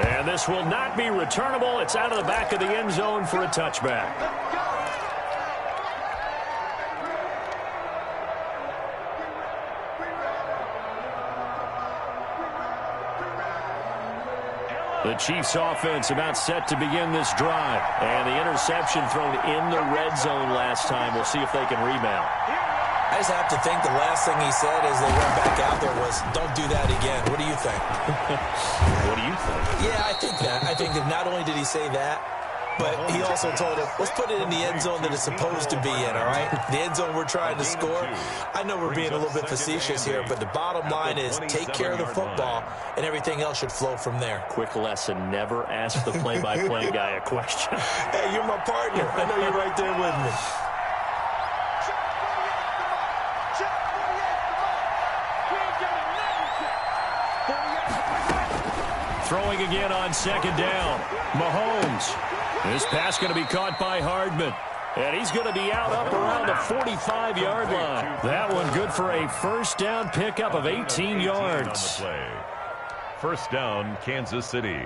A: And this will not be returnable. It's out of the back of the end zone for a touchback. The Chiefs offense about set to begin this drive. And the interception thrown in the red zone last time. We'll see if they can rebound.
B: I just have to think the last thing he said as they went back out there was, don't do that again. What do you think?
A: What do you think?
B: Yeah, I think that. I think that not only did he say that, but he also told him, let's put it in the end zone that it's supposed to be in, all right? The end zone we're trying to score. I know we're being a little bit facetious here, but the bottom line is take care of the football, and everything else should flow from there.
A: Quick lesson, never ask the play-by-play guy a question.
B: Hey, you're my partner. I know you're right there with me.
A: Throwing again on 2nd down. Mahomes. This pass going to be caught by Hardman. And he's going to be out up around the 45-yard line. That one good for a first down pickup of 18 yards.
D: First down, Kansas City.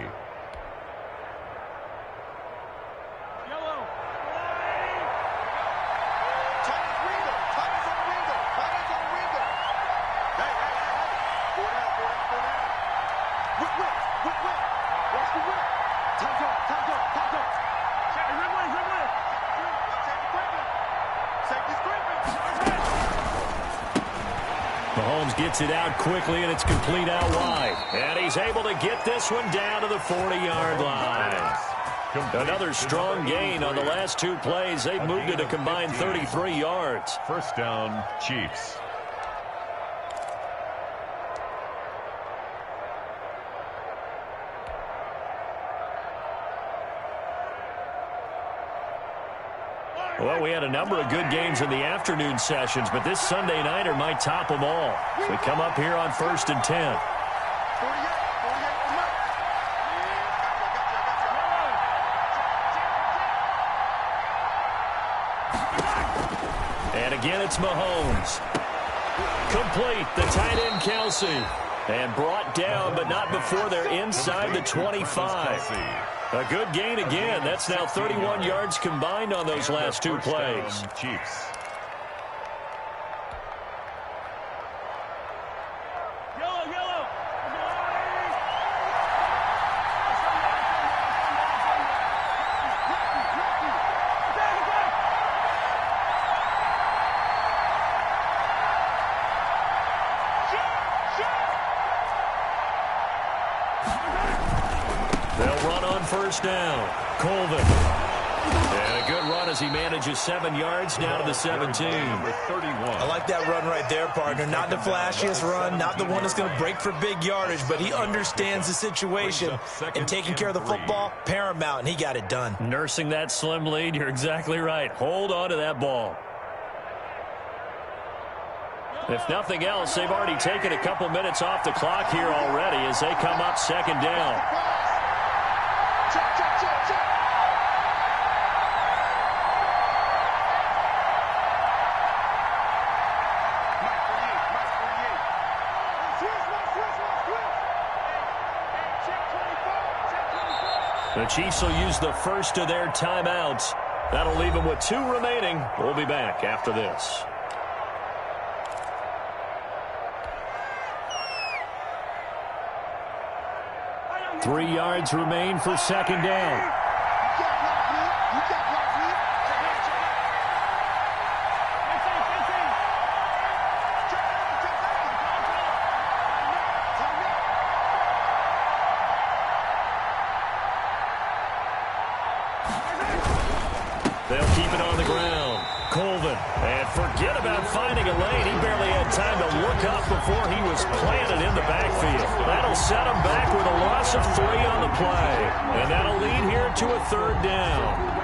A: Mahomes gets it out quickly, and it's complete out wide. And he's able to get this one down to the 40-yard line. Another strong gain on the last 2 plays. They've moved it a combined 33 yards.
D: First down, Chiefs.
A: Well, we had a number of good games in the afternoon sessions, but this Sunday nighter might top them all. So we come up here on 1st and 10. And again, it's Mahomes. Complete, the tight end Kelsey. And brought down, but not before they're inside the 25. A good gain again. That's now 31 yards combined on those last two plays.
D: Chiefs.
A: They'll run on first down. Colvin. And a good run as he manages 7 yards down to the 17.
B: I like that run right there, partner. Not the flashiest run, not the one that's going to break for big yardage, but he understands the situation, and taking care of the football, paramount, and he got it done.
A: Nursing that slim lead, you're exactly right. Hold on to that ball. If nothing else, they've already taken a couple minutes off the clock here already as they come up second down. The Chiefs will use the first of their timeouts. That'll leave them with 2 remaining. We'll be back after this. Three yards remain for second down. They'll keep it on the ground. Colvin. And forget about finding a lane. He barely had time to look up before he was planted in the backfield. That'll set him back with a loss of 3 on the play. And that'll lead here to a third down.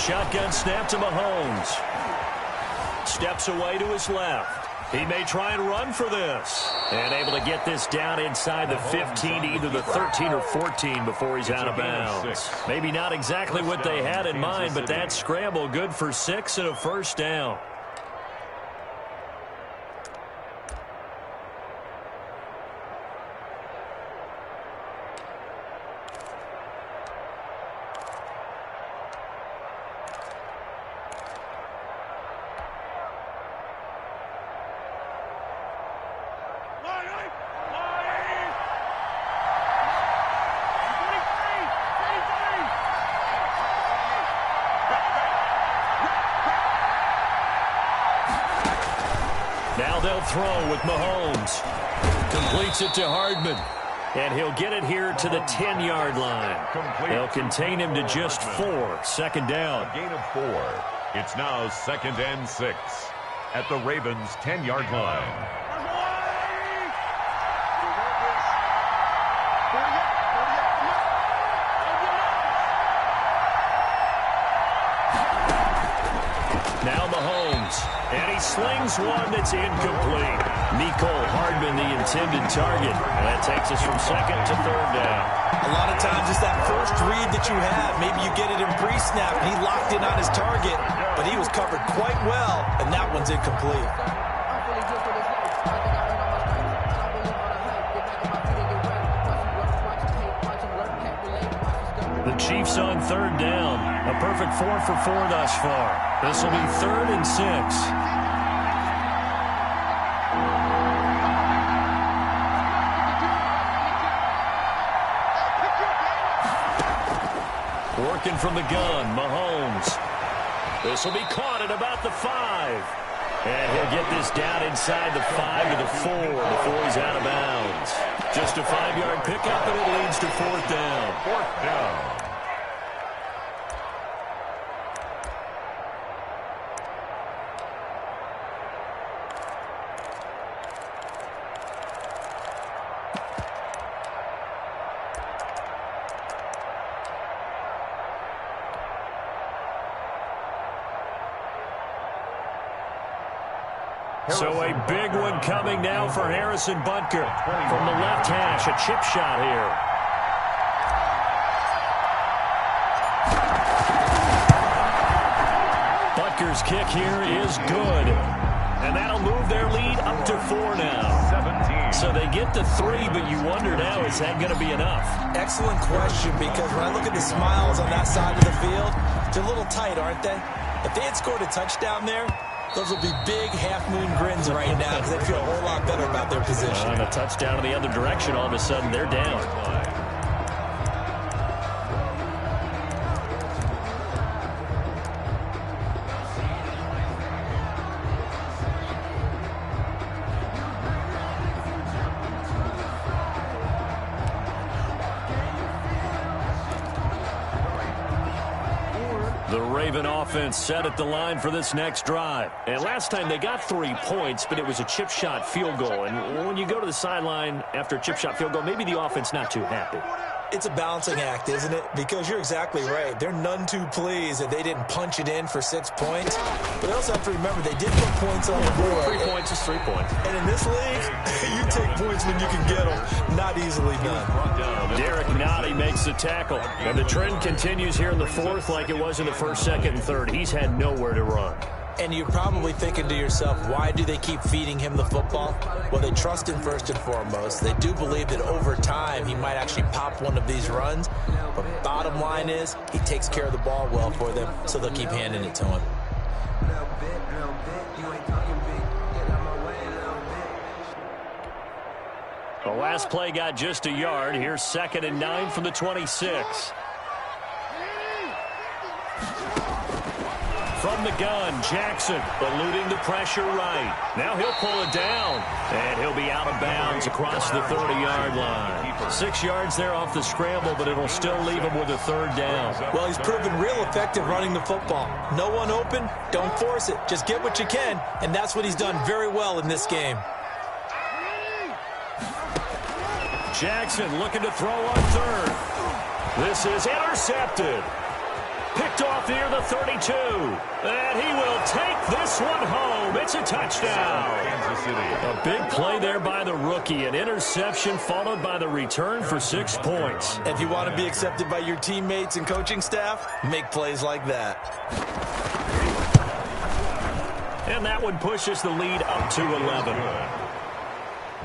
A: Shotgun snap to Mahomes. Steps away to his left. He may try and run for this. And able to get this down inside the 15, either the 13 or 14 before he's out of bounds. Maybe not exactly what they had in mind, but that scramble good for 6 and a first down. Now they'll throw with Mahomes. Completes it to Hardman. And he'll get it here to the 10-yard line. They'll contain him to just 4. Second down.
D: A gain of 4. It's now 2nd and 6 at the Ravens' 10-yard line.
A: Now Mahomes. And he slings one that's incomplete. Nicole Hardman, the intended target. And that takes us from 2nd to 3rd down.
B: A lot of times it's that first read that you have. Maybe you get it in pre-snap, and he locked in on his target, but he was covered quite well, and that one's incomplete.
A: The Chiefs on 3rd down. A perfect 4 for 4 thus far. This will be 3rd and 6. Working from the gun, Mahomes. This will be caught at about the 5. And he'll get this down inside the 5 to the 4 before he's out of bounds. Just a 5-yard pickup, and it leads to 4th down.
D: 4th down.
A: So a big one coming now for Harrison Butker from the left hash. A chip shot here. Butker's kick here is good. And that'll move their lead up to 4 now.
D: 17.
A: So they get to 3, but you wonder now, is that going to be enough?
B: Excellent question, because when I look at the smiles on that side of the field, they're a little tight, aren't they? If they had scored a touchdown there, those would be big half-moon grins right now because they feel a whole lot better about their position.
A: And a touchdown in the other direction, all of a sudden they're down. The Raven offense set at the line for this next drive. And last time they got 3 points, but it was a chip shot field goal. And when you go to the sideline after a chip shot field goal, maybe the offense not too happy.
B: It's a balancing act, isn't it? Because you're exactly right. They're none too pleased that they didn't punch it in for 6 points. But they also have to remember they did put points on the board.
A: 3 points is 3 points.
B: And in this league, you take points when you can get them. Not easily done.
A: Derek Canale makes the tackle. And the trend continues here in the 4th like it was in the 1st, 2nd, and 3rd. He's had nowhere to run.
B: And you're probably thinking to yourself, why do they keep feeding him the football? Well, they trust him first and foremost. They do believe that over time he might actually pop one of these runs. But bottom line is, he takes care of the ball well for them, so they'll keep handing it to him.
A: The last play got just a yard. Here's 2nd and 9 from the 26. From the gun, Jackson eluding the pressure right. Now he'll pull it down, and he'll be out of bounds across the 30-yard line. 6 yards there off the scramble, but it'll still leave him with a 3rd down.
B: Well, he's proven real effective running the football. No one open, don't force it. Just get what you can, and that's what he's done very well in this game.
A: Jackson looking to throw on 3rd. This is intercepted. Picked off near the 32. And he will take this one home. It's a touchdown.
D: Kansas City.
A: A big play there by the rookie. An interception followed by the return for 6 points.
B: If you want to be accepted by your teammates and coaching staff, make plays like that.
A: And that one pushes the lead up to 11.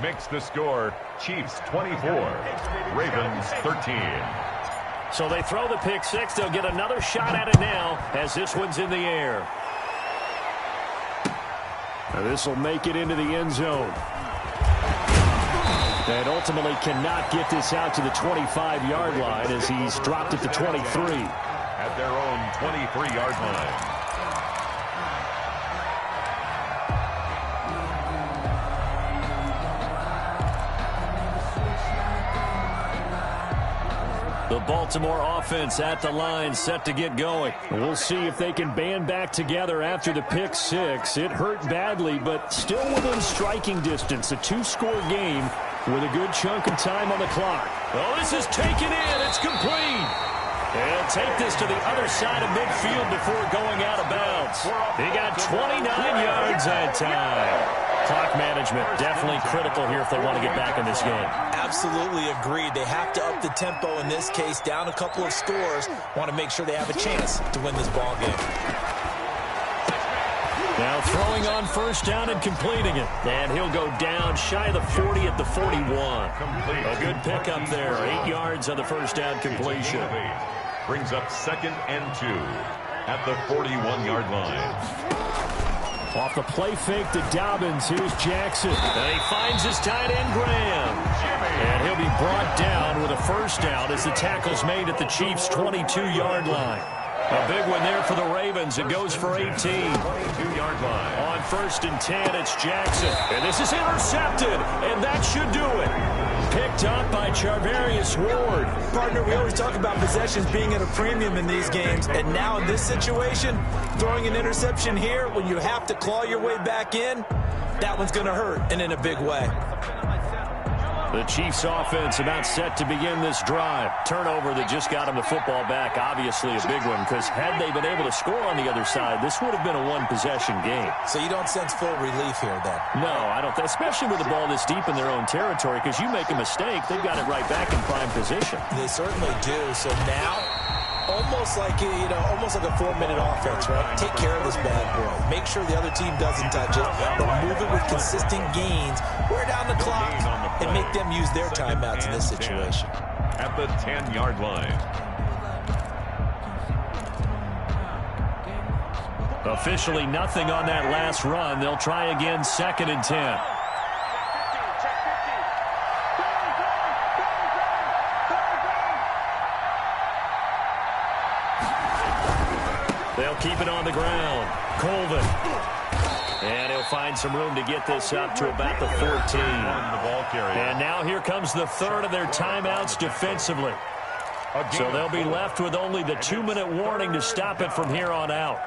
D: Makes the score Chiefs 24, Ravens 13.
A: So they throw the pick 6. They'll get another shot at it now as this one's in the air. This will make it into the end zone. And ultimately cannot get this out to the 25-yard line as he's dropped at the 23.
D: At their own 23-yard line.
A: The Baltimore offense at the line, set to get going. We'll see if they can band back together after the pick 6. It hurt badly, but still within striking distance. A 2-score game with a good chunk of time on the clock. Oh, this is taken in. It's complete. He'll take this to the other side of midfield before going out of bounds. He got 29 yards that time. Clock management definitely critical here if they want to get back in this game.
B: Absolutely agreed. They have to up the tempo in this case, down a couple of scores. Want to make sure they have a chance to win this ball game.
A: Now throwing on 1st down and completing it. And he'll go down shy of the 40 at the 41. A good pickup there. 8 yards on the 1st down completion.
D: Brings up 2nd and 2 at the 41-yard line.
A: Off the play fake to Dobbins. Here's Jackson. And he finds his tight end, Graham. And he'll be brought down with a 1st down as the tackle's made at the Chiefs' 22-yard line. A big one there for the Ravens. It goes for 18.
D: 22-yard line.
A: On 1st and 10, it's Jackson. And this is intercepted. And that should do it. Picked up by Charvarius Ward.
B: Partner, we always talk about possessions being at a premium in these games. And now in this situation, throwing an interception here when you have to claw your way back in, that one's going to hurt, and in a big way.
A: The Chiefs offense about set to begin this drive. Turnover that just got them the football back. Obviously a big one, because had they been able to score on the other side, this would have been a one-possession game.
B: So you don't sense full relief here then?
A: No, I don't. Especially with the ball this deep in their own territory, because you make a mistake, they've got it right back in prime position.
B: They certainly do. So now, almost like a 4-minute offense, right? Take care of this bad boy. Make sure the other team doesn't touch it, but move it with consistent gains. Wear down the clock and make them use their timeouts in this situation.
D: At the 10-yard line.
A: Officially nothing on that last run. They'll try again, 2nd and 10. They'll keep it on the ground. Colvin. And he'll find some room to get this up to about the 14. And now here comes the third of their timeouts defensively. So they'll be left with only the 2-minute warning to stop it from here on out.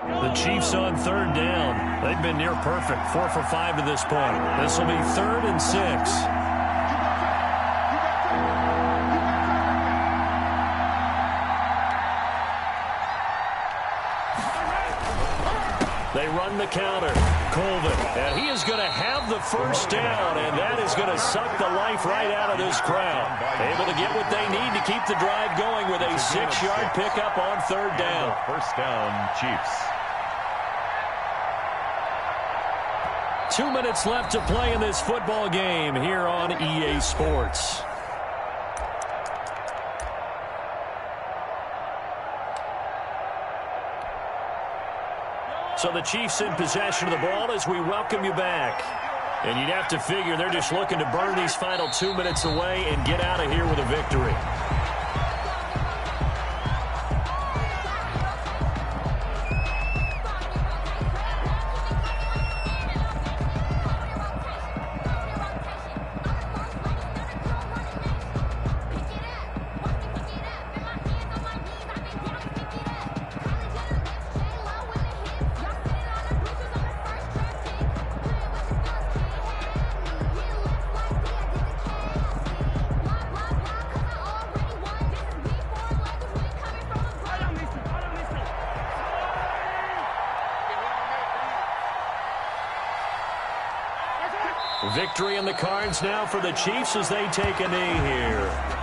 A: The Chiefs on 3rd down. They've been near perfect. 4 for 5 to this point. This will be 3rd and 6. They run the counter. Colvin. And he is going to have the first down, and that is going to suck the life right out of this crowd. Able to get what they need to keep the drive going with a 6-yard pickup on 3rd down.
D: First down, Chiefs.
A: 2 minutes left to play in this football game here on EA Sports. So the Chiefs in possession of the ball as we welcome you back. And you'd have to figure they're just looking to burn these final 2 minutes away and get out of here with a victory. Victory in the cards now for the Chiefs as they take a knee here.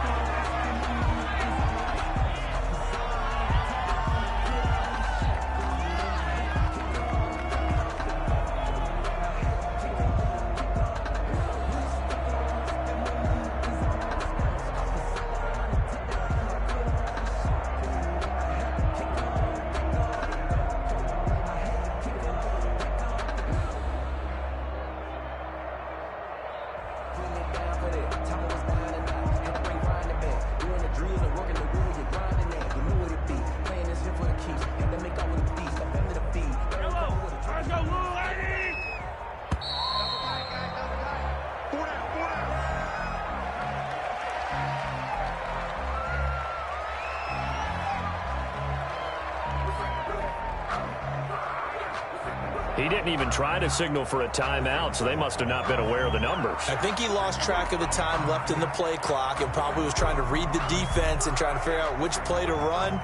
A: He didn't even try to signal for a timeout, so they must have not been aware of the numbers.
B: I think he lost track of the time left in the play clock and probably was trying to read the defense and trying to figure out which play to run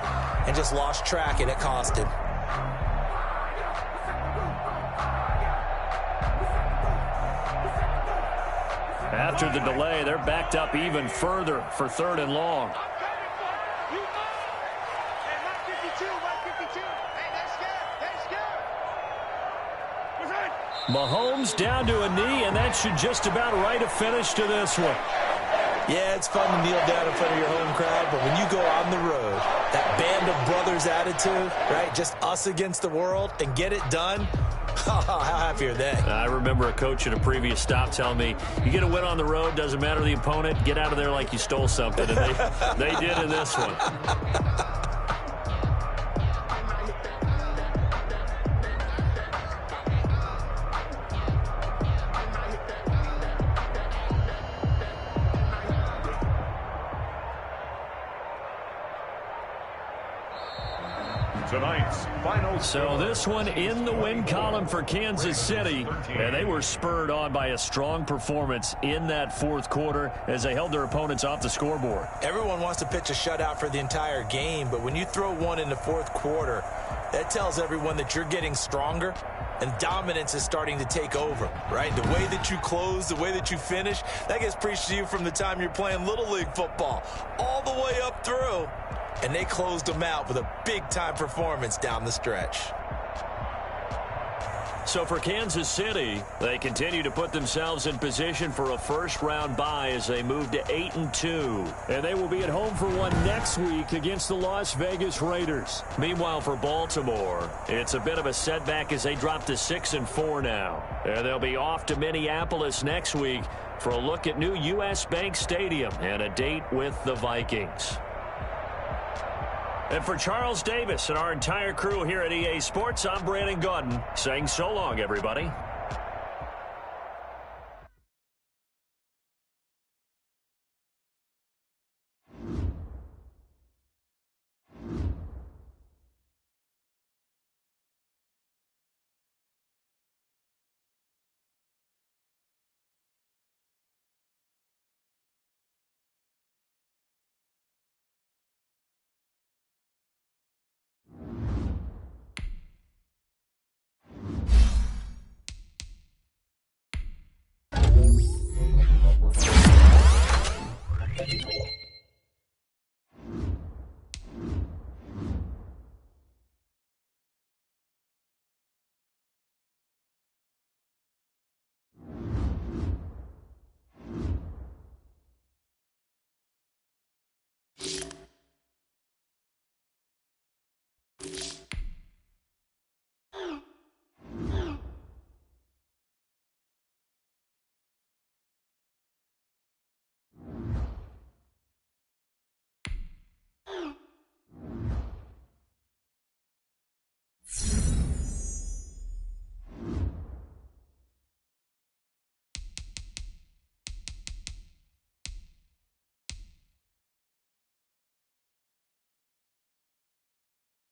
B: and just lost track, and it cost him.
A: After the delay, they're backed up even further for 3rd and long. Mahomes down to a knee, and that should just about write a finish to this one.
B: Yeah, it's fun to kneel down in front of your home crowd, but when you go on the road, that band of brothers attitude, right, just us against the world, and get it done, how happy are they?
A: I remember a coach at a previous stop telling me, you get a win on the road, doesn't matter the opponent, get out of there like you stole something, and they did in this one.
D: tonight's final
A: So
D: score.
A: this one in the win column for Kansas City, and they were spurred on by a strong performance in that fourth quarter as they held their opponents off the scoreboard.
B: Everyone wants to pitch a shutout for the entire game, but when you throw one in the fourth quarter, that tells everyone that you're getting stronger and dominance is starting to take over, right? The way that you close, the way that you finish, that gets preached to you from the time you're playing Little League football all the way up through. And they closed them out with a big-time performance down the stretch.
A: So for Kansas City, they continue to put themselves in position for a first-round bye as they move to 8-2.
E: And they will be at home for one next week against the Las Vegas Raiders.
A: Meanwhile, for Baltimore, it's a bit of a setback as they drop to 6-4 now. And they'll be off to Minneapolis next week for a look at new U.S. Bank Stadium and a date with the Vikings. And for Charles Davis and our entire crew here at EA Sports, I'm Brandon Gaudin saying so long, everybody.